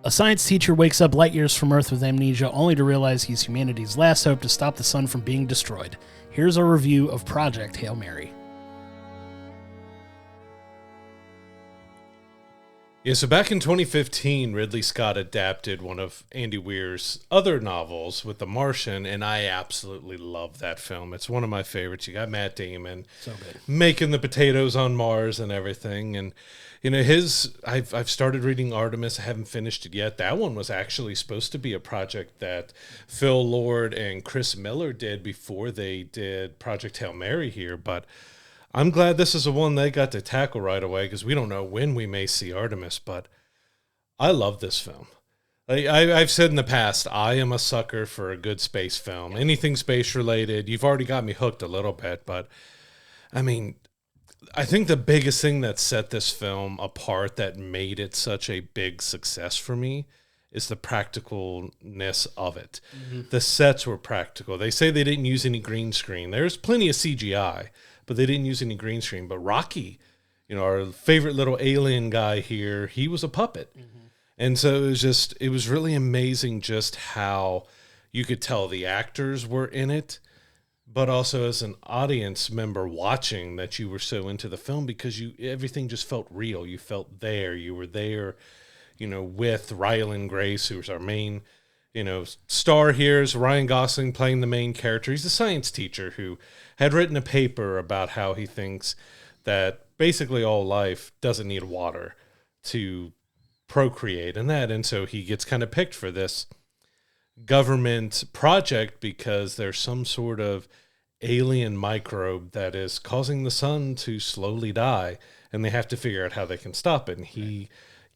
A science teacher wakes up light years from Earth with amnesia, only to realize he's humanity's last hope to stop the sun from being destroyed. Here's our review of Project Hail Mary. Yeah, so back in 2015, Ridley Scott adapted one of Andy Weir's other novels with The Martian, and I absolutely love that film. It's one of my favorites. You got Matt Damon So good. making the potatoes on Mars and everything. And, you know, I've started reading Artemis. I haven't finished it yet. That one was actually supposed to be a project that Phil Lord and Chris Miller did before they did Project Hail Mary here, but I'm glad this is the one they got to tackle right away because we don't know when we may see Artemis, but I love this film. I've said in the past, I am a sucker for a good space film. Anything space-related, you've already got me hooked a little bit, but, I mean, I think the biggest thing that set this film apart that made it such a big success for me is the practicalness of it. Mm-hmm. The sets were practical. They say they didn't use any green screen. There's plenty of CGI, but they didn't use any green screen. But Rocky, you know, our favorite little alien guy here, he was a puppet. Mm-hmm. And so it was really amazing just how you could tell the actors were in it, but also as an audience member watching that you were so into the film because everything just felt real. You felt there. You were there, you know, with Ryland Grace, who was our main, you know, star here is Ryan Gosling playing the main character. He's a science teacher who had written a paper about how he thinks that basically all life doesn't need water to procreate and so he gets kind of picked for this government project because there's some sort of alien microbe that is causing the sun to slowly die, and they have to figure out how they can stop it. And he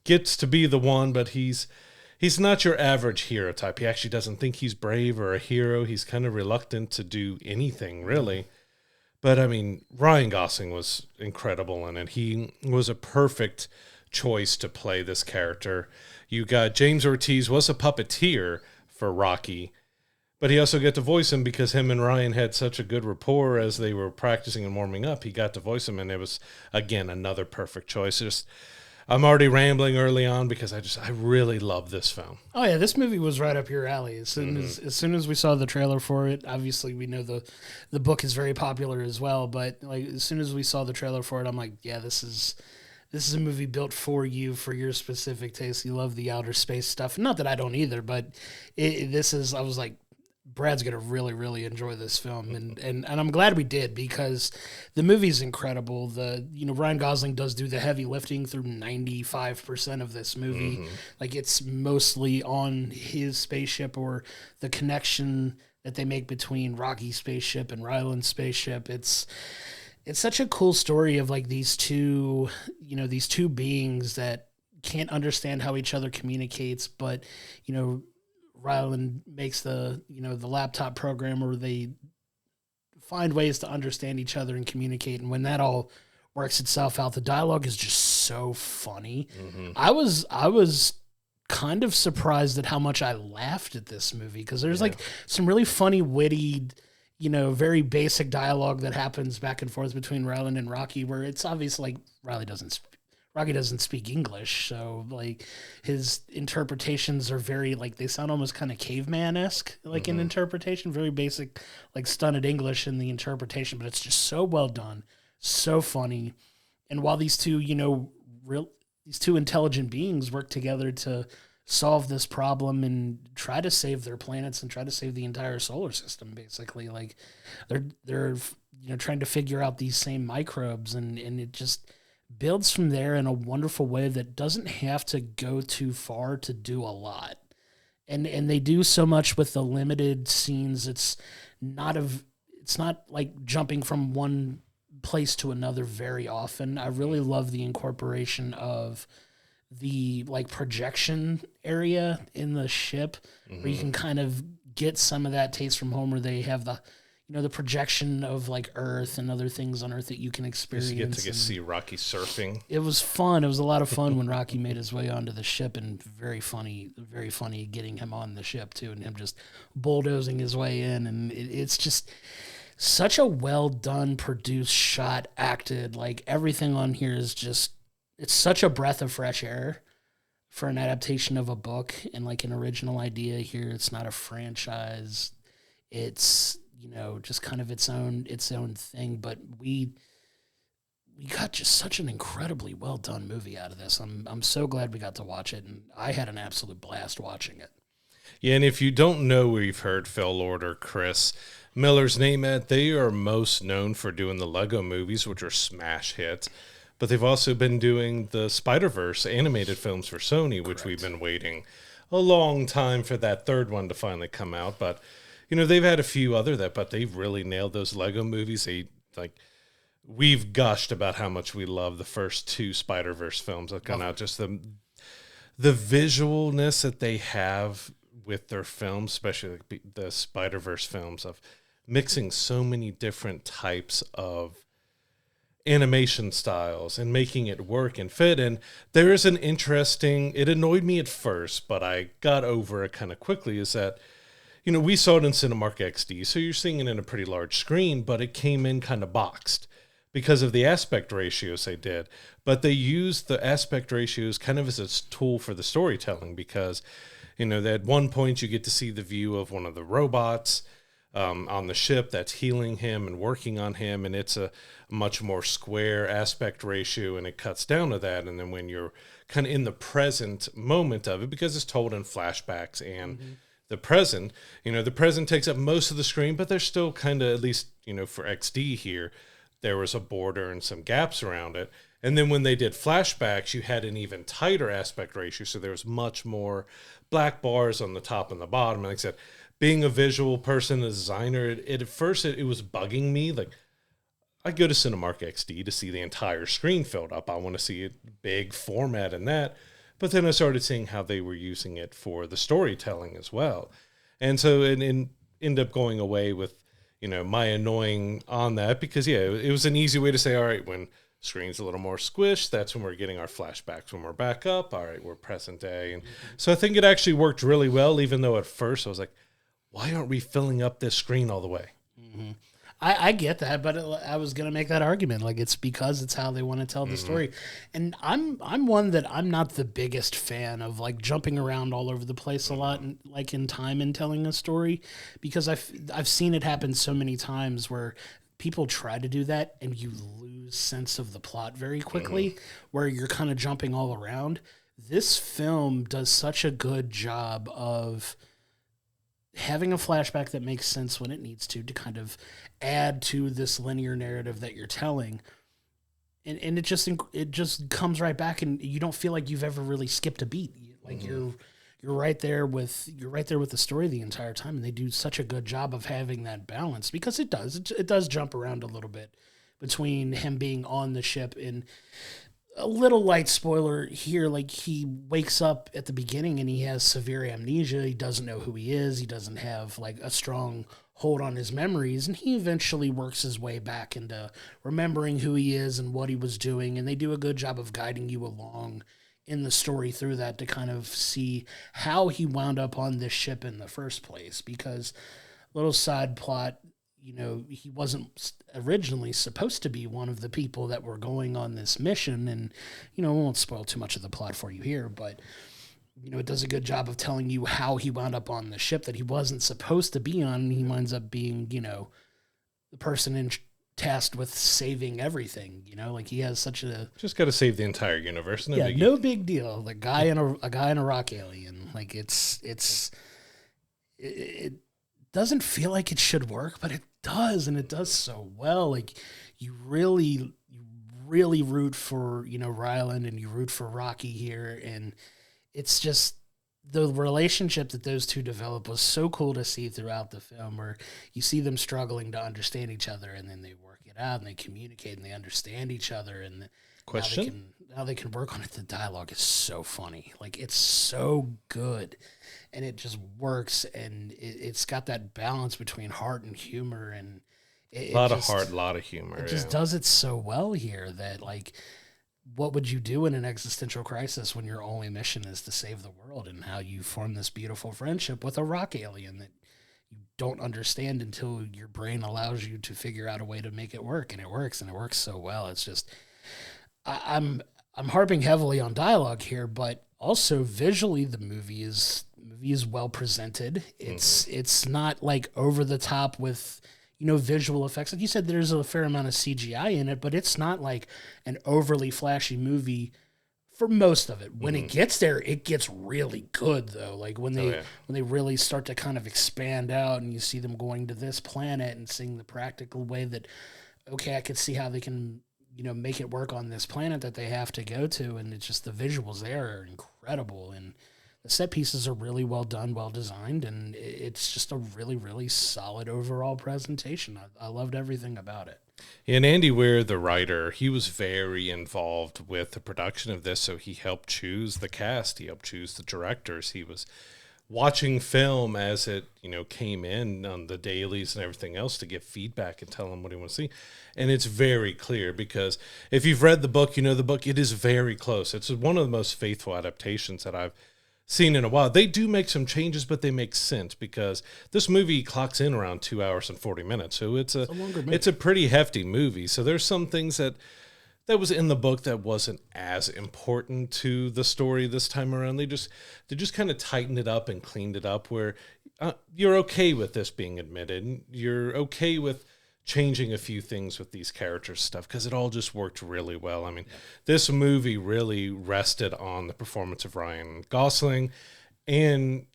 gets to be the one, but he's not your average hero type. He actually doesn't think he's brave or a hero. He's kind of reluctant to do anything, really. But, I mean, Ryan Gosling was incredible in it. He was a perfect choice to play this character. You got James Ortiz was a puppeteer for Rocky, but he also got to voice him because him and Ryan had such a good rapport as they were practicing and warming up. He got to voice him, and it was, again, another perfect choice. I'm already rambling early on because I really love this film. Oh yeah, this movie was right up your alley. As soon as we saw the trailer for it, obviously we know the book is very popular as well. But like as soon as we saw the trailer for it, I'm like, yeah, this is a movie built for you, for your specific taste. You love the outer space stuff. Not that I don't either, but I was like, Brad's going to really, really enjoy this film. And I'm glad we did because the movie's incredible. Ryan Gosling does do the heavy lifting through 95% of this movie. Mm-hmm. Like it's mostly on his spaceship or the connection that they make between Rocky's spaceship and Ryland's spaceship. It's such a cool story of like these two beings that can't understand how each other communicates, but, you know, Ryland makes the laptop program where they find ways to understand each other and communicate. And when that all works itself out, the dialogue is just so funny. Mm-hmm. I was kind of surprised at how much I laughed at this movie because there's like some really funny, witty, you know, very basic dialogue that happens back and forth between Ryland and Rocky where it's obvious like Rocky doesn't speak English, so like his interpretations are very like they sound almost kind of caveman-esque, like in interpretation, very basic, like stunted English in the interpretation, but it's just so well done, so funny. And while these two, these two intelligent beings work together to solve this problem and try to save their planets and try to save the entire solar system, basically, like they're trying to figure out these same microbes, and it just builds from there in a wonderful way that doesn't have to go too far to do a lot. And they do so much with the limited scenes. It's not like jumping from one place to another very often. I really love the incorporation of the like projection area in the ship where you can kind of get some of that taste from home where they have the projection of like Earth and other things on Earth that you can experience. You get to see Rocky surfing. It was fun. It was a lot of fun when Rocky made his way onto the ship, and very funny getting him on the ship too, and him just bulldozing his way in. And it's just such a well done, produced, shot, acted. Like everything on here is just, it's such a breath of fresh air. for an adaptation of a book and like an original idea here. It's not a franchise. It's, just kind of its own thing. But we got just such an incredibly well done movie out of this. I'm so glad we got to watch it, and I had an absolute blast watching it. Yeah, and if you don't know where you've heard Phil Lord or Chris Miller's name at, they are most known for doing the Lego movies, which are smash hits. But they've also been doing the Spider-Verse animated films for Sony, which we've been waiting a long time for that third one to finally come out. But, they've had a few but they've really nailed those Lego movies. We've gushed about how much we love the first two Spider-Verse films that have gone out. Just the visualness that they have with their films, especially the Spider-Verse films, of mixing so many different types of animation styles and making it work and fit. And there is it annoyed me at first, but I got over it kind of quickly, is that, we saw it in Cinemark XD, so you're seeing it in a pretty large screen, but it came in kind of boxed because of the aspect ratios they did. But they used the aspect ratios kind of as a tool for the storytelling, because, at one point you get to see the view of one of the robots on the ship that's healing him and working on him, and it's a much more square aspect ratio, and it cuts down to that. And then when you're kind of in the present moment of it, because it's told in flashbacks and the present takes up most of the screen, but there's still kind of, at least, for XD here, there was a border and some gaps around it. And then when they did flashbacks, you had an even tighter aspect ratio, so there was much more black bars on the top and the bottom. And like I said, being a visual person, a designer, at first it was bugging me. Like, I go to Cinemark XD to see the entire screen filled up. I want to see it big format and that. But then I started seeing how they were using it for the storytelling as well. And so it ended up going away with, my annoying on that, because, it was an easy way to say, all right, when screen's a little more squished, that's when we're getting our flashbacks. When we're back up, all right, we're present day. And so I think it actually worked really well, even though at first I was like, why aren't we filling up this screen all the way? Mm-hmm. I get that, but I was going to make that argument. Like, it's because it's how they want to tell the story. And I'm one that I'm not the biggest fan of, like, jumping around all over the place a lot, and, like, in time in telling a story, because I've seen it happen so many times where people try to do that and you lose sense of the plot very quickly, where you're kind of jumping all around. This film does such a good job of having a flashback that makes sense when it needs to kind of add to this linear narrative that you're telling. And it just comes right back, and you don't feel like you've ever really skipped a beat. Like you're right there with the story the entire time, and they do such a good job of having that balance, because it does jump around a little bit between him being on the ship. And a little light spoiler here, like, he wakes up at the beginning and he has severe amnesia. He doesn't know who he is. He doesn't have, like, a strong hold on his memories, and he eventually works his way back into remembering who he is and what he was doing. And they do a good job of guiding you along in the story through that, to kind of see how he wound up on this ship in the first place. Because, little side plot, he wasn't originally supposed to be one of the people that were going on this mission. And, I won't spoil too much of the plot for you here, but, it does a good job of telling you how he wound up on the ship that he wasn't supposed to be on. And he winds up being, the person tasked with saving everything. Like, he has such a... Just got to save the entire universe. No big deal. The guy in a guy in a rock alien. Like, it doesn't feel like it should work, but it does, and it does so well. Like, you really root for, Ryland, and you root for Rocky here, and it's just the relationship that those two develop was so cool to see throughout the film, where you see them struggling to understand each other, and then they work it out, and they communicate, and they understand each other, and how they can work on it. The dialogue is so funny. Like, it's so good, and it just works, and it's got that balance between heart and humor, and a lot of heart, a lot of humor. It just does it so well here that, like, what would you do in an existential crisis when your only mission is to save the world, and how you form this beautiful friendship with a rock alien that you don't understand until your brain allows you to figure out a way to make it work, and it works so well. It's just, I'm harping heavily on dialogue here, but Also, visually, the movie is well presented. It's not like over the top with visual effects. Like you said, there's a fair amount of CGI in it, but it's not like an overly flashy movie for most of it. When it gets there, it gets really good though. Like when they really start to kind of expand out, and you see them going to this planet and seeing the practical way that, okay, I could see how they can make it work on this planet that they have to go to, and it's just the visuals there are incredible, and the set pieces are really well done, well designed, and it's just a really, really solid overall presentation. I loved everything about it. And Andy Weir, the writer, he was very involved with the production of this, so he helped choose the cast, he helped choose the directors, he was watching film as it, came in on the dailies and everything else to get feedback and tell him what he wants to see. And it's very clear, because if you've read the book, the book, it is very close. It's one of the most faithful adaptations that I've seen in a while. They do make some changes, but they make sense, because this movie clocks in around 2 hours and 40 minutes. So it's a pretty hefty movie. So there's some things that was in the book that wasn't as important to the story this time around. They just kind of tightened it up and cleaned it up, where you're okay with this being admitted. You're okay with changing a few things with these characters stuff, because it all just worked really well. I mean, this movie really rested on the performance of Ryan Gosling and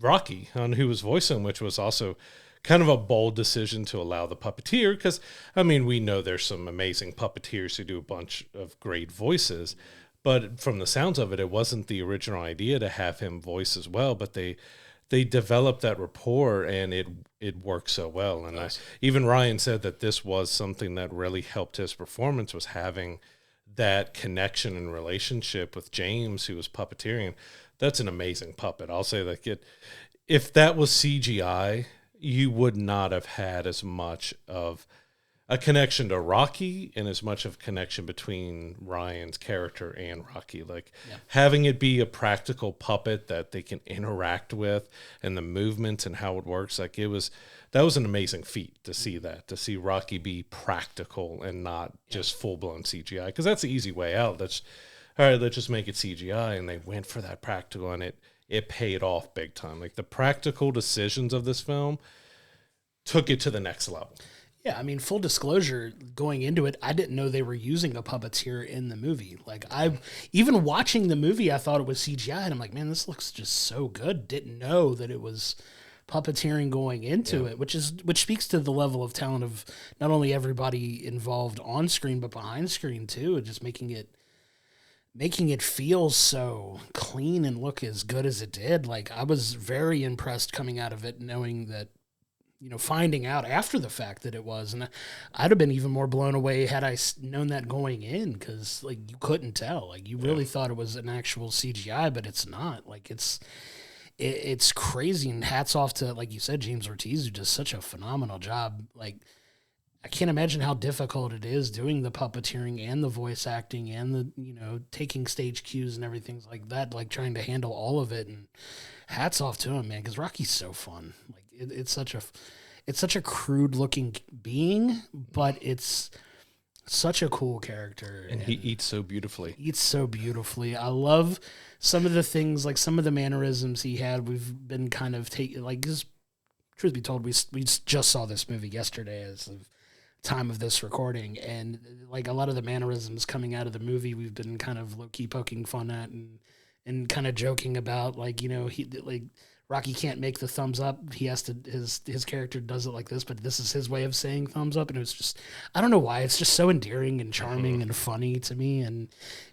Rocky, on who was voicing, which was also kind of a bold decision to allow the puppeteer, because, we know there's some amazing puppeteers who do a bunch of great voices, but from the sounds of it, it wasn't the original idea to have him voice as well, but they developed that rapport, and it worked so well. And even Ryan said that this was something that really helped his performance, was having that connection and relationship with James, who was puppeteering. That's an amazing puppet. I'll say that if that was CGI, you would not have had as much of a connection to Rocky and as much of a connection between Ryan's character and Rocky. Having it be a practical puppet that they can interact with, and the movements and how it works, that was an amazing feat to see Rocky be practical and not just full-blown CGI, because that's the easy way out. Let's just make it CGI, and they went for that practical, and it paid off big time. Like, the practical decisions of this film took it to the next level. Yeah, full disclosure, going into it, I didn't know they were using a puppeteer in the movie. Like, even watching the movie, I thought it was CGI, and I'm like, man, this looks just so good. Didn't know that it was puppeteering going into it, which speaks to the level of talent of not only everybody involved on screen, but behind screen too, and just making it feel so clean and look as good as it did. Like, I was very impressed coming out of it, knowing that, finding out after the fact that it was, and I'd have been even more blown away had I known that going in, because you couldn't tell. You really thought it was an actual CGI, but it's not. It's crazy, and hats off to, like you said, James Ortiz, who does such a phenomenal job. I can't imagine how difficult it is doing the puppeteering and the voice acting and the, taking stage cues and everything like that, trying to handle all of it. And hats off to him, man, because Rocky's so fun. It's such a crude looking being, but it's such a cool character. And he eats so beautifully. I love some of the things, some of the mannerisms he had. We've been kind of taking, truth be told, we just saw this movie yesterday as of time of this recording, and a lot of the mannerisms coming out of the movie, we've been kind of low-key poking fun at and kind of joking about, Rocky can't make the thumbs up. He has to, his character does it like this, but this is his way of saying thumbs up. And it was just, I don't know why, it's just so endearing and charming and funny to me. And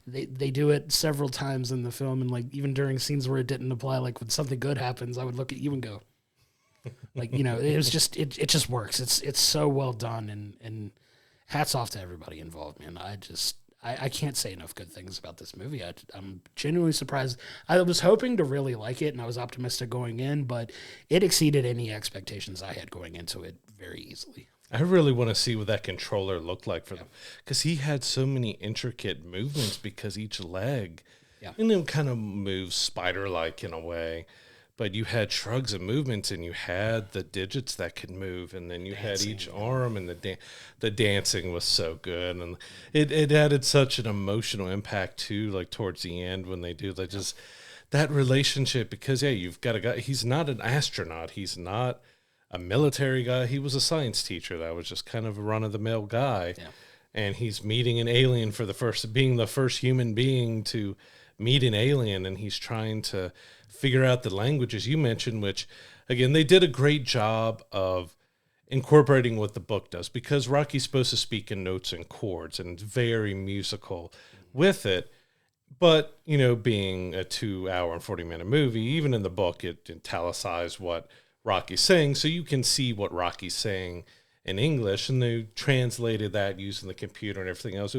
they do it several times in the film. And even during scenes where it didn't apply, when something good happens, I would look at you and go, it was just, it just works. It's so well done, and hats off to everybody involved, man. I can't say enough good things about this movie. I'm genuinely surprised. I was hoping to really like it, and I was optimistic going in, but it exceeded any expectations I had going into it very easily. I really want to see what that controller looked like for them, because he had so many intricate movements, because each leg kind of moves spider-like in a way. but you had shrugs and movements, and you had the digits that could move, and then you had each arm, and the dancing was so good, and it added such an emotional impact too, like towards the end when they do like just that relationship, because you've got a guy, he's not an astronaut, he's not a military guy, he was a science teacher that was just kind of a run-of-the-mill guy, and he's meeting an alien for being the first human being to meet an alien, and he's trying to figure out the languages you mentioned, which again they did a great job of incorporating what the book does, because Rocky's supposed to speak in notes and chords and it's very musical with it. But, being a 2-hour and 40-minute movie, even in the book, it italicized what Rocky's saying, so you can see what Rocky's saying in English, and they translated that using the computer and everything else.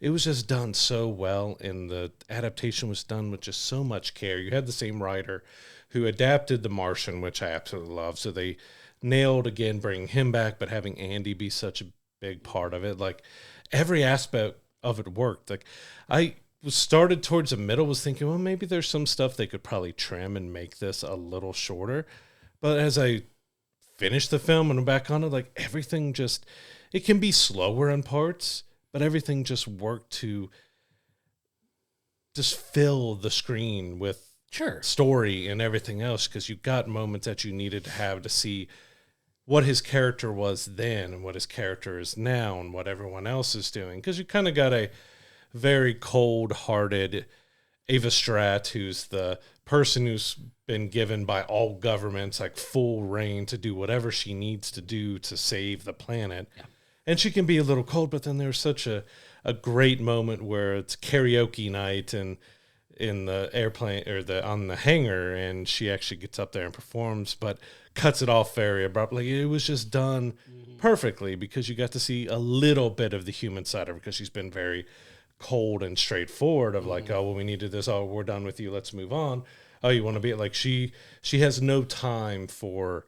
It was just done so well, and the adaptation was done with just so much care. You had the same writer who adapted The Martian, which I absolutely love, so they nailed, again, bringing him back, but having Andy be such a big part of it. Like, every aspect of it worked. Like, I started towards the middle, was thinking, well, maybe there's some stuff they could probably trim and make this a little shorter, but as I finished the film and I'm back on it, like everything just, it can be slower in parts, but everything just worked to just fill the screen with story and everything else, because you got moments that you needed to have to see what his character was then and what his character is now and what everyone else is doing, because you kind of got a very cold-hearted Ava Stratt, who's the person who's been given by all governments like full reign to do whatever she needs to do to save the planet. Yeah. And she can be a little cold, but then there's such a great moment where it's karaoke night and in the airplane or on the hangar, and she actually gets up there and performs, but cuts it off very abruptly. It was just done perfectly, because you got to see a little bit of the human side of her, because she's been very cold and straightforward of like, oh, well, we needed this. Oh, we're done with you. Let's move on. Oh, you want to be like, she has no time for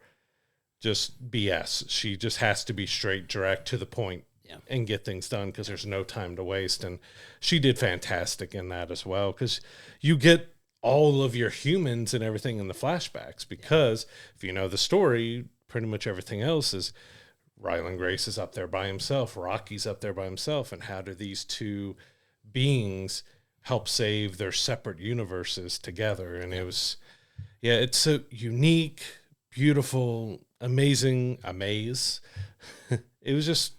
just BS. She just has to be straight, direct, to the point, and get things done, because there's no time to waste. And she did fantastic in that as well, because you get all of your humans and everything in the flashbacks, because if you know the story, pretty much everything else is Ryland Grace is up there by himself, Rocky's up there by himself, and how do these two beings help save their separate universes together? And it was, it's so unique, beautiful, amazing, Amaze. It was just,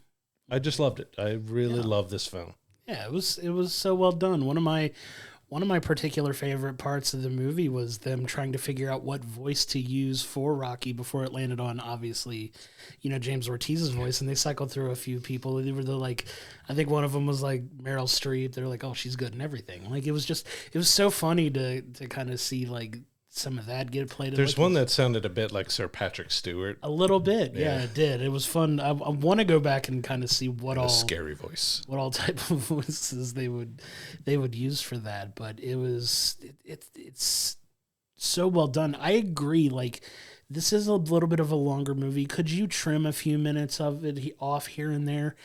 I just loved it. I really loved this film. Yeah, it was so well done. One of my particular favorite parts of the movie was them trying to figure out what voice to use for Rocky before it landed on, obviously, James Ortiz's voice. And they cycled through a few people. They were like, I think one of them was like Meryl Streep. They're like, oh, she's good in everything. Like, it was so funny to kind of see like some of that get played. There's one that sounded a bit like Sir Patrick Stewart. A little bit, yeah, it did. It was fun. I want to go back and kind of see scary voice, what all type of voices they would use for that. But it's so well done. I agree. Like, this is a little bit of a longer movie. Could you trim a few minutes of it off here and there?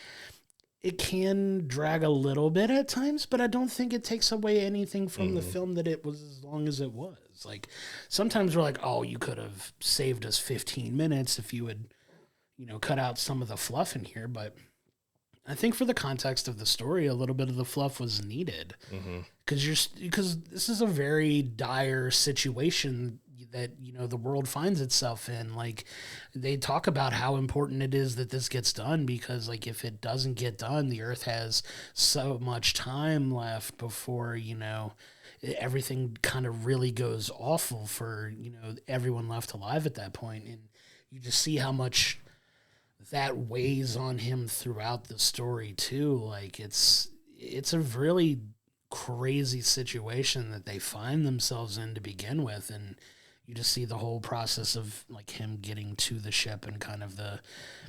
It can drag a little bit at times, but I don't think it takes away anything from the film that it was as long as it was. Like, sometimes we're like, oh, you could have saved us 15 minutes if you had, cut out some of the fluff in here. But I think for the context of the story, a little bit of the fluff was needed. Because this is a very dire situation that, the world finds itself in. Like, they talk about how important it is that this gets done, because, like, if it doesn't get done, the Earth has so much time left before, everything kind of really goes awful for, everyone left alive at that point. And you just see how much that weighs on him throughout the story too. Like, it's a really crazy situation that they find themselves in to begin with. And you just see the whole process of like him getting to the ship and kind of the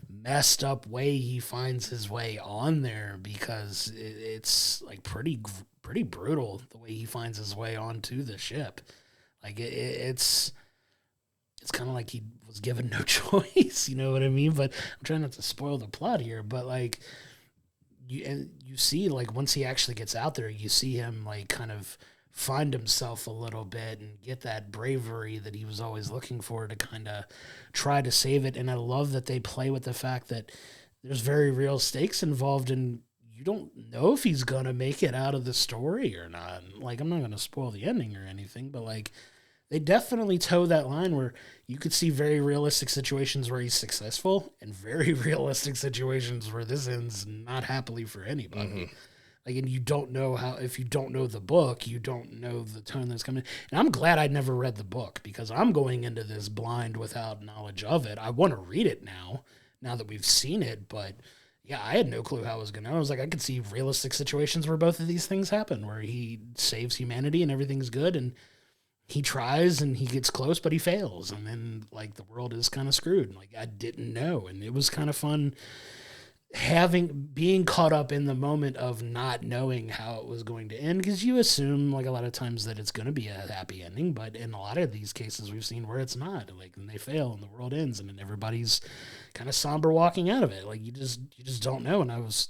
messed up way he finds his way on there, because it's like pretty brutal the way he finds his way onto the ship. Like, it's kind of like he was given no choice, you know what I mean? But I'm trying not to spoil the plot here, but like you see, like, once he actually gets out there, you see him like kind of find himself a little bit and get that bravery that he was always looking for to kind of try to save it. And I love that they play with the fact that there's very real stakes involved, and you don't know if he's going to make it out of the story or not. Like, I'm not going to spoil the ending or anything, but like, they definitely toe that line where you could see very realistic situations where he's successful and very realistic situations where this ends not happily for anybody. Like, and you don't know how, if you don't know the book, you don't know the tone that's coming. And I'm glad I'd never read the book, because I'm going into this blind without knowledge of it. I want to read it now that we've seen it, but yeah, I had no clue how it was going to. I was like, I could see realistic situations where both of these things happen, where he saves humanity and everything's good, and he tries and he gets close, but he fails. And then like the world is kind of screwed. Like, I didn't know. And it was kind of fun being caught up in the moment of not knowing how it was going to end, because you assume like a lot of times that it's going to be a happy ending, but in a lot of these cases we've seen where it's not, like, and they fail and the world ends, and then everybody's kind of somber walking out of it. Like, you just don't know. And I was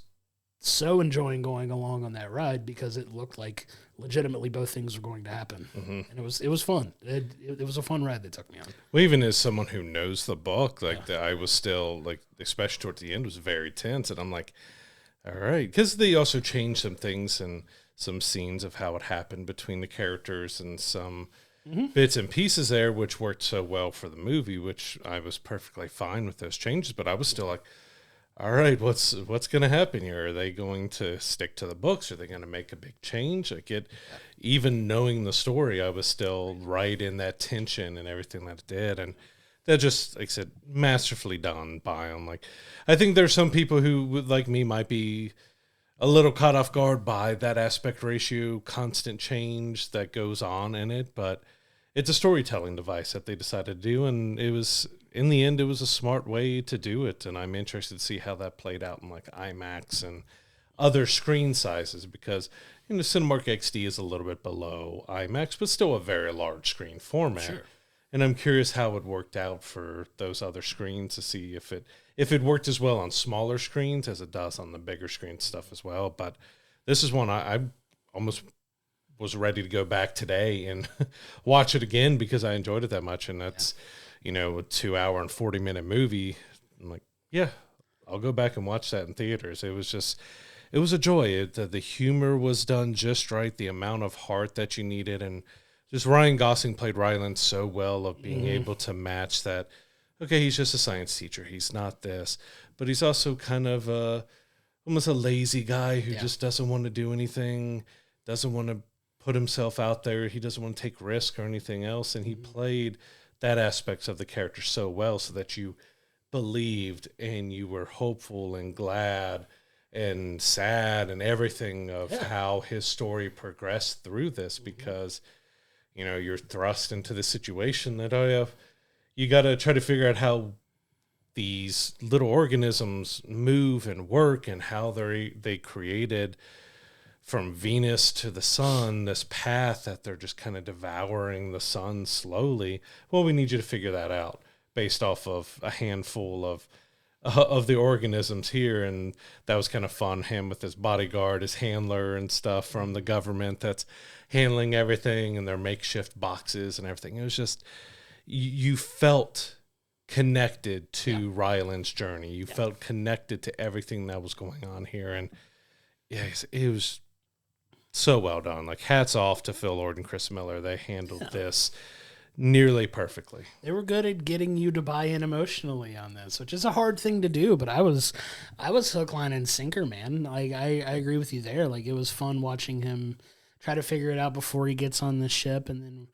so enjoying going along on that ride, because it looked like legitimately both things were going to happen. And it was fun. It was a fun ride they took me on. Well, even as someone who knows the book, like, I was still like, especially towards the end, was very tense, and I'm like, all right, because they also changed some things and some scenes of how it happened between the characters and some bits and pieces there, which worked so well for the movie, which I was perfectly fine with those changes, but I was still like, all right, what's going to happen here? Are they going to stick to the books? Are they going to make a big change? Like, even knowing the story, I was still right in that tension and everything that it did. And that just, like I said, masterfully done by them. Like, I think there's some people who, like me, might be a little caught off guard by that aspect ratio, constant change that goes on in it. But it's a storytelling device that they decided to do, and it was, in the end, it was a smart way to do it, and I'm interested to see how that played out in like IMAX and other screen sizes, because Cinemark XD is a little bit below IMAX, but still a very large screen format. Sure. And I'm curious how it worked out for those other screens, to see if it worked as well on smaller screens as it does on the bigger screen stuff as well. But this is one I almost was ready to go back today and watch it again, because I enjoyed it that much. And that's, a 2 hour and 40-minute movie. I'm like, yeah, I'll go back and watch that in theaters. It was a joy. The humor was done just right, the amount of heart that you needed. And just Ryan Gosling played Ryland so well, of being able to match that. Okay, he's just a science teacher. He's not this, but he's also kind of almost a lazy guy who just doesn't want to do anything, doesn't want to put himself out there. He doesn't want to take risk or anything else. And he played that aspects of the character so well, so that you believed and you were hopeful and glad and sad and everything of how his story progressed through this, because, you're thrust into the situation that, you got to try to figure out how these little organisms move and work, and how they created from Venus to the sun this path that they're just kind of devouring the sun slowly. Well, we need you to figure that out based off of a handful of the organisms here. And that was kind of fun. Him with his bodyguard, his handler and stuff from the government that's handling everything, and their makeshift boxes and everything. It was just, you felt connected to Ryland's journey. You felt connected to everything that was going on here. And yes, it was so well done. Like, hats off to Phil Lord and Chris Miller. They handled this nearly perfectly. They were good at getting you to buy in emotionally on this, which is a hard thing to do, but I was hook, line, and sinker, man. Like, I agree with you there. Like, it was fun watching him try to figure it out before he gets on the ship, and then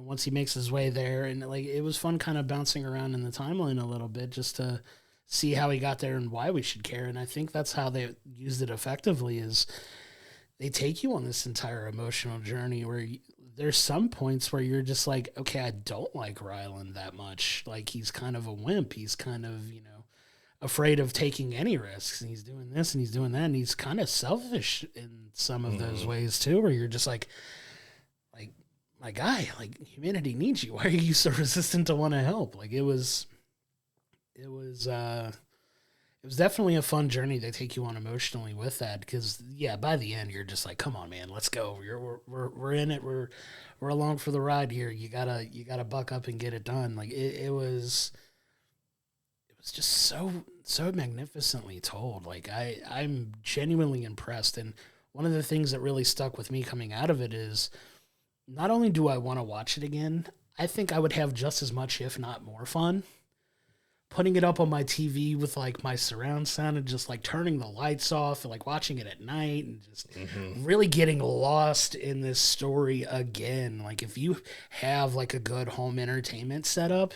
once he makes his way there, and like, it was fun kind of bouncing around in the timeline a little bit just to see how he got there and why we should care. And I think that's how they used it effectively, is they take you on this entire emotional journey where there's some points where you're just like, okay, I don't like Ryland that much. Like, he's kind of a wimp. He's kind of, afraid of taking any risks, and he's doing this and he's doing that, and he's kind of selfish in some of those ways too, where you're just like, my guy, like, humanity needs you. Why are you so resistant to want to help? Like, it was it was definitely a fun journey to take you on emotionally with that. Because yeah, by the end, you're just like, come on, man, let's go. We're in it. We're along for the ride here. You gotta buck up and get it done. Like it was just so magnificently told. Like I'm genuinely impressed. And one of the things that really stuck with me coming out of it is not only do I want to watch it again, I think I would have just as much, if not more fun, putting it up on my TV with like my surround sound and just like turning the lights off and like watching it at night and just really getting lost in this story again. Like if you have like a good home entertainment setup,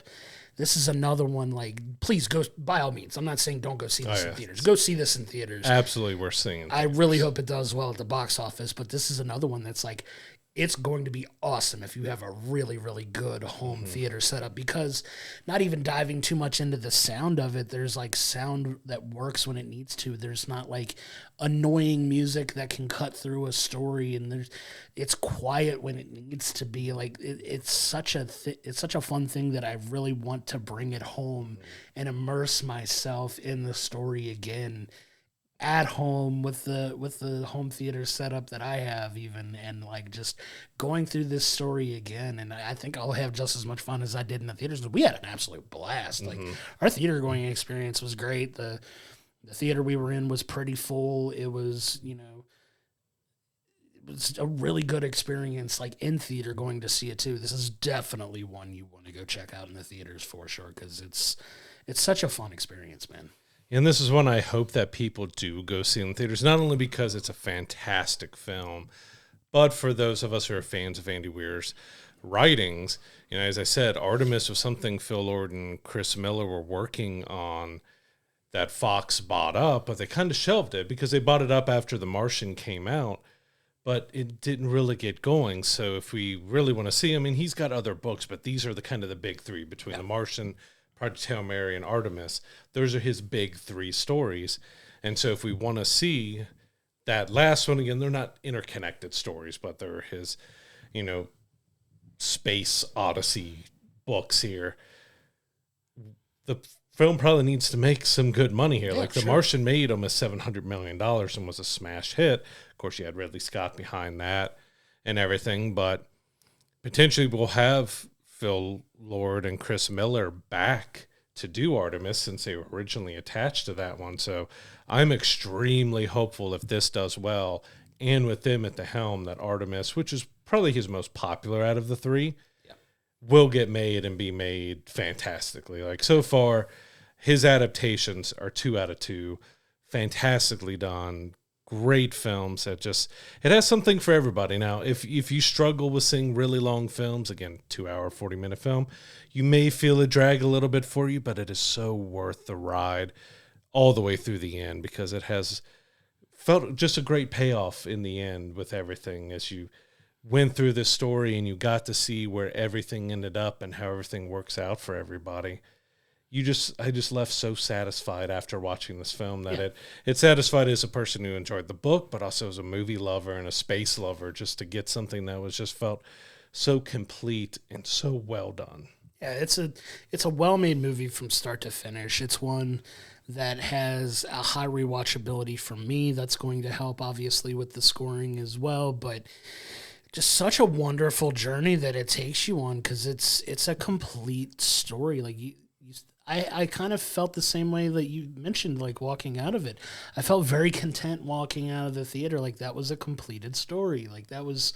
this is another one. Like, please go, by all means. I'm not saying don't go see this in theaters. Go see this in theaters. Absolutely, we're seeing it. I really hope it does well at the box office, but this is another one that's like, it's going to be awesome if you have a really, really good home theater setup, because not even diving too much into the sound of it, there's like sound that works when it needs to. There's not like annoying music that can cut through a story, and it's quiet when it needs to be. Like it's such a fun thing that I really want to bring it home and immerse myself in the story again at home with the home theater setup that I have even, and like just going through this story again. And I think I'll have just as much fun as I did in the theaters. We had an absolute blast. Like our theater going experience was great. The theater we were in was pretty full. It was, it was a really good experience, like in theater going to see it too. This is definitely one you want to go check out in the theaters for sure, because it's such a fun experience, man. And this is one I hope that people do go see in theaters, not only because it's a fantastic film, but for those of us who are fans of Andy Weir's writings. As I said, Artemis was something Phil Lord and Chris Miller were working on that Fox bought up, but they kind of shelved it because they bought it up after The Martian came out, but it didn't really get going. So if we really want to see, he's got other books, but these are the kind of the big three between The Martian, Project Hail Mary, and Artemis. Those are his big three stories. And so if we want to see that last one, again, they're not interconnected stories, but they're his, space odyssey books here. The film probably needs to make some good money here. The Martian made almost $700 million and was a smash hit. Of course, you had Ridley Scott behind that and everything, but potentially we'll have Phil Lord and Chris Miller back to do Artemis since they were originally attached to that one. So I'm extremely hopeful if this does well, and with them at the helm, that Artemis, which is probably his most popular out of the three, will get made and be made fantastically. Like so far, his adaptations are 2 out of 2, fantastically done. Great films that it has something for everybody. Now, if you struggle with seeing really long films, again, 2-hour, 40-minute film, you may feel it drag a little bit for you, but it is so worth the ride all the way through the end, because it has felt just a great payoff in the end with everything as you went through this story and you got to see where everything ended up and how everything works out for everybody. I just left so satisfied after watching this film that it satisfied as a person who enjoyed the book, but also as a movie lover and a space lover, just to get something that was just felt so complete and so well done. Yeah, it's a well-made movie from start to finish. It's one that has a high rewatchability for me. That's going to help, obviously, with the scoring as well, but just such a wonderful journey that it takes you on, because it's a complete story. Like I kind of felt the same way that you mentioned, like walking out of it. I felt very content walking out of the theater. Like that was a completed story. Like that was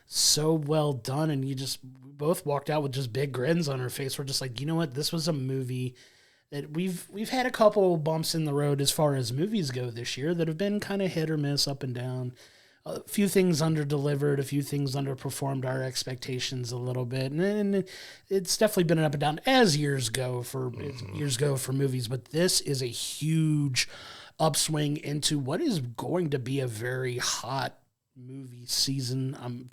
so well done. And we both walked out with just big grins on our face. We're just like, you know what? This was a movie that we've had a couple bumps in the road as far as movies go this year that have been kind of hit or miss, up and down. A few things under-delivered, a few things underperformed our expectations a little bit, and it's definitely been an up and down as years go for movies. But this is a huge upswing into what is going to be a very hot movie season. I'm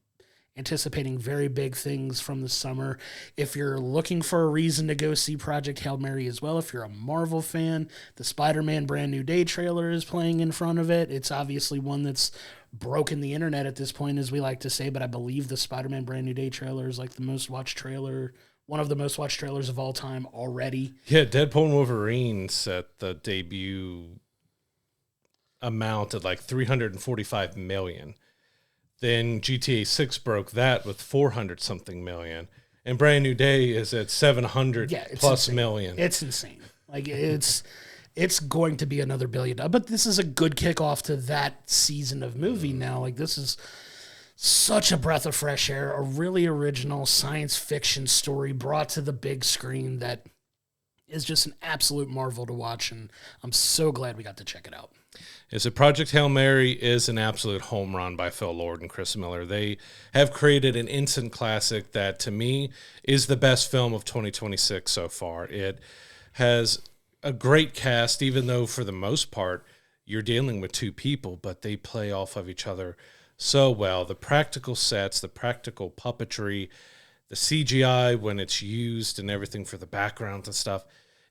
anticipating very big things from the summer. If you're looking for a reason to go see Project Hail Mary as well, if you're a Marvel fan, the Spider-Man Brand New Day trailer is playing in front of it. It's obviously one that's broken the internet at this point, as we like to say, but I believe the Spider-Man Brand New Day trailer is like the most watched trailer one of the most watched trailers of all time already. Yeah, Deadpool and Wolverine set the debut amount at like 345 million. Then GTA 6 broke that with 400 something million. And Brand New Day is at 700 plus insane. million. It's insane. Like it's going to be another $1 billion. But this is a good kickoff to that season of movie now. Like this is such a breath of fresh air, a really original science fiction story brought to the big screen that is just an absolute marvel to watch, and I'm so glad we got to check it out. Is it Project Hail Mary is an absolute home run by Phil Lord and Chris Miller. They have created an instant classic that, to me, is the best film of 2026 so far. It has a great cast, even though for the most part you're dealing with two people, but they play off of each other so well. The practical sets, the practical puppetry, the CGI when it's used and everything for the backgrounds and stuff,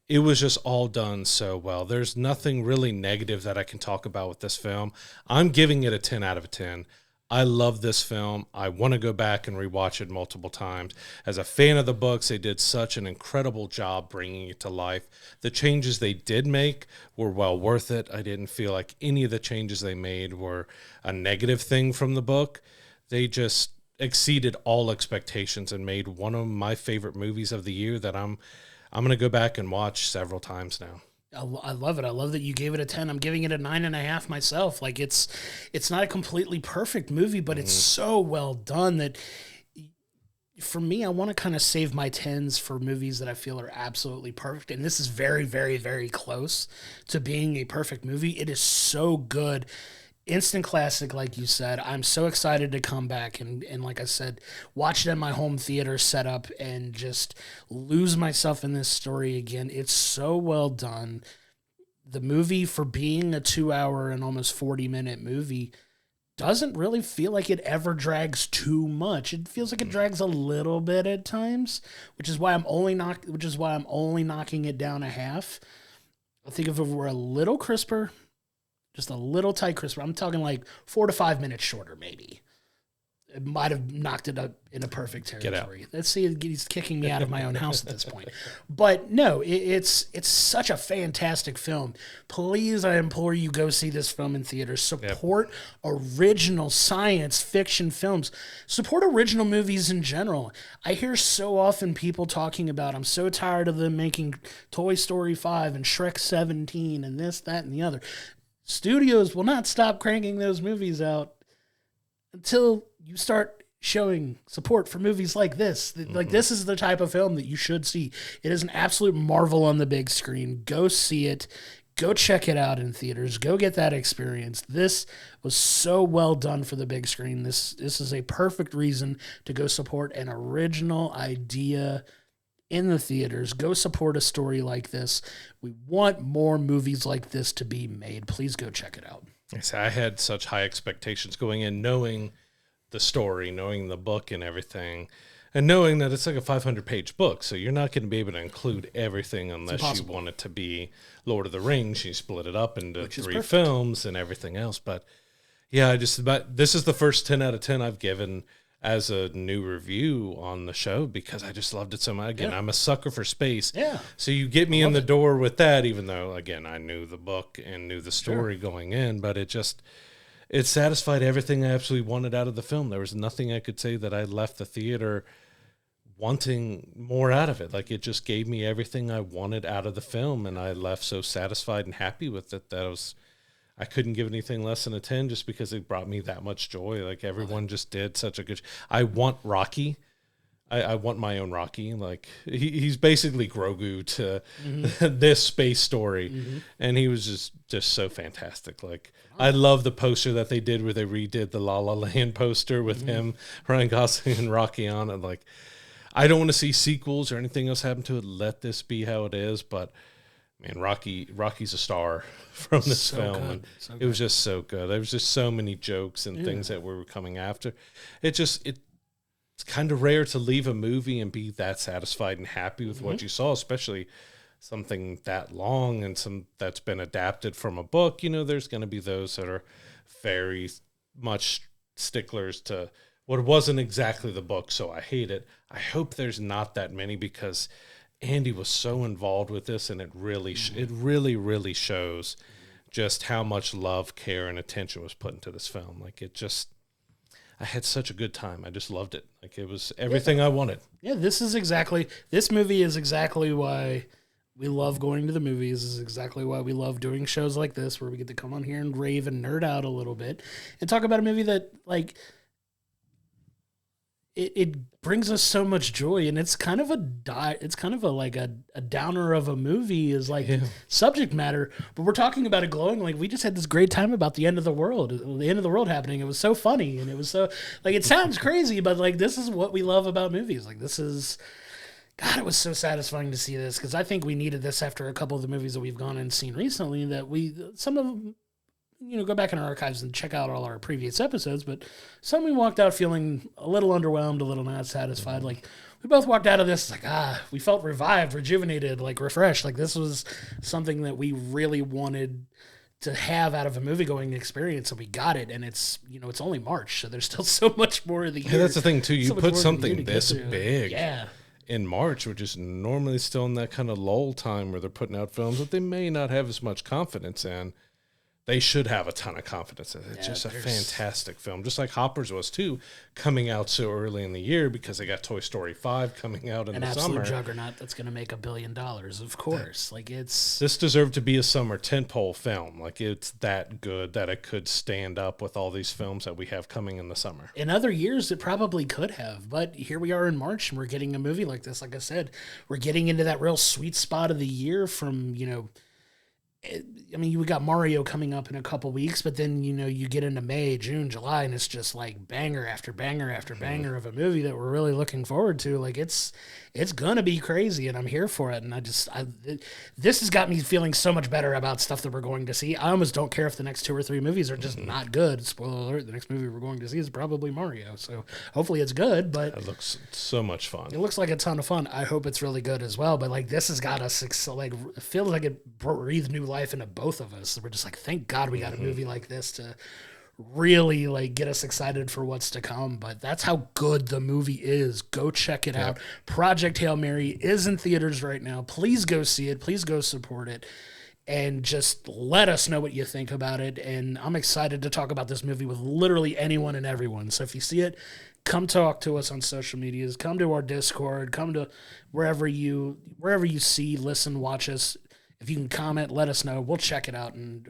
it was just all done so well. There's nothing really negative that I can talk about with this film. I'm giving it a 10 out of a 10. I love this film. I want to go back and rewatch it multiple times. As a fan of the books, they did such an incredible job bringing it to life. The changes they did make were well worth it. I didn't feel like any of the changes they made were a negative thing from the book. They just exceeded all expectations and made one of my favorite movies of the year that I'm going to go back and watch several times now. I love it. I love that you gave it a 10. I'm giving it a 9.5 myself. Like it's not a completely perfect movie, but it's so well done that for me, I want to kind of save my 10s for movies that I feel are absolutely perfect. And this is very, very, very close to being a perfect movie. It is so good. Instant classic, like you said. I'm so excited to come back and like I said, watch it in my home theater setup and just lose myself in this story again. It's so well done. The movie, for being a 2-hour and almost 40-minute movie, doesn't really feel like it ever drags too much. It feels like it drags a little bit at times, which is why I'm only knocking it down a half. I think if it were a little crisper, just a little tight crisper, I'm talking like 4 to 5 minutes shorter, maybe, it might have knocked it up in a perfect territory. Let's see, he's kicking me out of my own house at this point. But no, it's such a fantastic film. Please, I implore you, go see this film in theaters. Support original science fiction films. Support original movies in general. I hear so often people talking about, I'm so tired of them making Toy Story 5 and Shrek 17 and this, that, and the other. Studios will not stop cranking those movies out until you start showing support for movies like this. Like, this is the type of film that you should see. It is an absolute marvel on the big screen. Go see it. Go check it out in theaters. Go get that experience. This was so well done for the big screen. This is a perfect reason to go support an original idea in the theaters. Go support a story like this. We want more movies like this to be made. Please go check it out. I had such high expectations going in, knowing the story, knowing the book and everything, and knowing that it's like a 500-page book, so you're not going to be able to include everything unless you want it to be Lord of the Rings. You split it up into 3 films and everything else. But yeah, this is the first 10 out of 10 I've given as a new review on the show because I just loved it so much. Again, I'm a sucker for space. Yeah. So you get me in the door with that, even though, again, I knew the book and knew the story going in, but it satisfied everything I absolutely wanted out of the film. There was nothing I could say that I left the theater wanting more out of it. Like, it just gave me everything I wanted out of the film, and I left so satisfied and happy with it that I couldn't give anything less than a 10 just because it brought me that much joy. Like, everyone just did such a good I want Rocky. I want my own Rocky. Like, he's basically Grogu to this space story. And he was just so fantastic. Like, I love the poster that they did where they redid the La La Land poster with him, Ryan Gosling, and Rocky on it. Like, I don't want to see sequels or anything else happen to it. Let this be how it is. But man, Rocky's a star from this film. And it was just so good. There was just so many jokes and things that we were coming after. It's kind of rare to leave a movie and be that satisfied and happy with what you saw, especially something that long and some that's been adapted from a book. You know, there's going to be those that are very much sticklers to what wasn't exactly the book, so I hate it. I hope there's not that many because Andy was so involved with this, and it really, it really, really shows just how much love, care, and attention was put into this film. Like, it just, I had such a good time. I just loved it. Like, it was everything I wanted. Yeah, this movie is exactly why we love going to the movies. This is exactly why we love doing shows like this, where we get to come on here and rave and nerd out a little bit and talk about a movie that, like, it brings us so much joy, and it's kind of a downer of a movie is like subject matter, but we're talking about it glowing. Like, we just had this great time about the end of the world happening. It was so funny, and it was so, like, it sounds crazy, but like, this is what we love about movies. Like, this is, God, it was so satisfying to see this, because I think we needed this after a couple of the movies that we've gone and seen recently, that some of them, go back in our archives and check out all our previous episodes, but some we walked out feeling a little underwhelmed, a little not satisfied. Like, we both walked out of this like, we felt revived, rejuvenated, like refreshed. Like, this was something that we really wanted to have out of a movie-going experience, and we got it. And it's, it's only March, so there's still so much more of the year. Yeah, that's the thing too. You put something this big. Yeah. In March, which is normally still in that kind of lull time where they're putting out films that they may not have as much confidence in. They should have a ton of confidence in it. It's just a fantastic film, just like Hoppers was too, coming out so early in the year because they got Toy Story 5 coming out in the summer. An absolute juggernaut that's going to make $1 billion, of course. Like, this deserved to be a summer tentpole film. Like, it's that good that it could stand up with all these films that we have coming in the summer. In other years, it probably could have, but here we are in March, and we're getting a movie like this. Like I said, we're getting into that real sweet spot of the year from, we got Mario coming up in a couple weeks, but then, you get into May, June, July, and it's just like banger after banger after banger of a movie that we're really looking forward to. Like, it's gonna be crazy, and I'm here for it. And this has got me feeling so much better about stuff that we're going to see. I almost don't care if the next 2 or 3 movies are just not good. Spoiler alert, the next movie we're going to see is probably Mario. So hopefully it's good, but it looks so much fun. It looks like a ton of fun. I hope it's really good as well. But like, this has got us, like, it feels like it breathed new life into both of us. We're just like, thank God we got a movie like this to really, like, get us excited for what's to come. But that's how good the movie is. Go check it out. Project Hail Mary is in theaters right now. Please go see it. Please go support it. And just let us know what you think about it. And I'm excited to talk about this movie with literally anyone and everyone. So if you see it, come talk to us on social medias. Come to our Discord. Come to wherever you see, listen, watch us. If you can comment, let us know. We'll check it out. And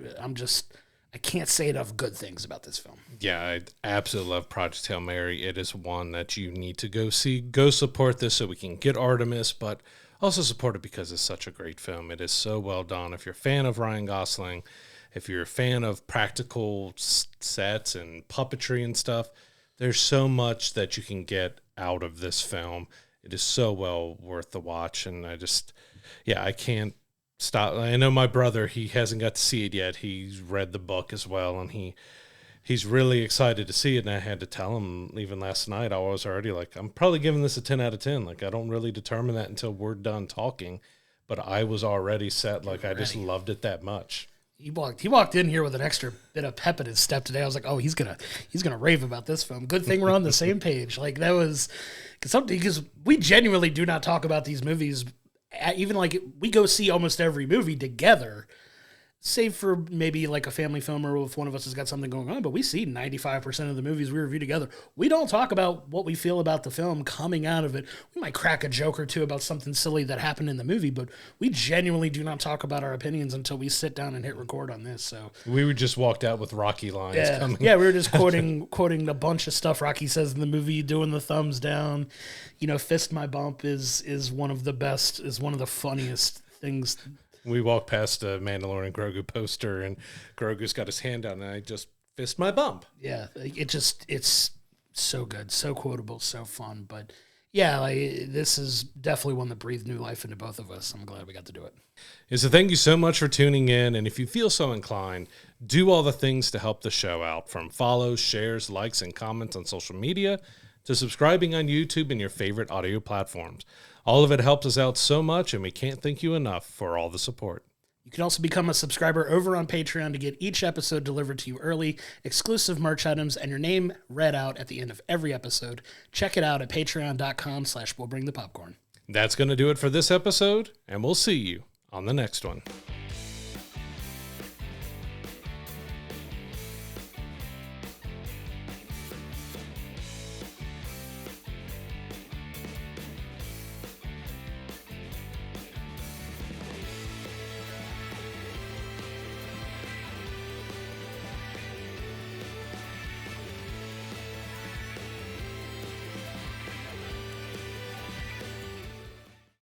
I can't say enough good things about this film. Yeah, I absolutely love Project Hail Mary. It is one that you need to go see. Go support this so we can get Artemis, but also support it because it's such a great film. It is so well done. If you're a fan of Ryan Gosling, if you're a fan of practical sets and puppetry and stuff, there's so much that you can get out of this film. It is so well worth the watch, and I can't stop. I know my brother, he hasn't got to see it yet. He's read the book as well, and he's really excited to see it. And I had to tell him, even last night, I was already like, I'm probably giving this a 10 out of 10. Like, I don't really determine that until we're done talking, but I was already set. Like, I just loved it that much. He walked in here with an extra bit of pep in his step today. I was like, oh, he's gonna rave about this film. Good thing we're on the same page. Like, that was because we genuinely do not talk about these movies. Even like, we go see almost every movie together, save for maybe like a family film or if one of us has got something going on, but we see 95% of the movies we review together. We don't talk about what we feel about the film coming out of it. We might crack a joke or two about something silly that happened in the movie, but we genuinely do not talk about our opinions until we sit down and hit record on this. So we were just walked out with Rocky lines coming. Yeah, we were just quoting a bunch of stuff Rocky says in the movie, doing the thumbs down. Fist my bump is one of the best, is one of the funniest things. We walked past a Mandalorian Grogu poster, and Grogu's got his hand out, and I just fist my bump. Yeah, it's so good, so quotable, so fun. But yeah, this is definitely one that breathed new life into both of us. I'm glad we got to do it. So thank you so much for tuning in, and if you feel so inclined, do all the things to help the show out, from follows, shares, likes, and comments on social media, to subscribing on YouTube and your favorite audio platforms. All of it helps us out so much, and we can't thank you enough for all the support. You can also become a subscriber over on Patreon to get each episode delivered to you early, exclusive merch items, and your name read out at the end of every episode. Check it out at patreon.com/we'll bring the popcorn. That's going to do it for this episode, and we'll see you on the next one.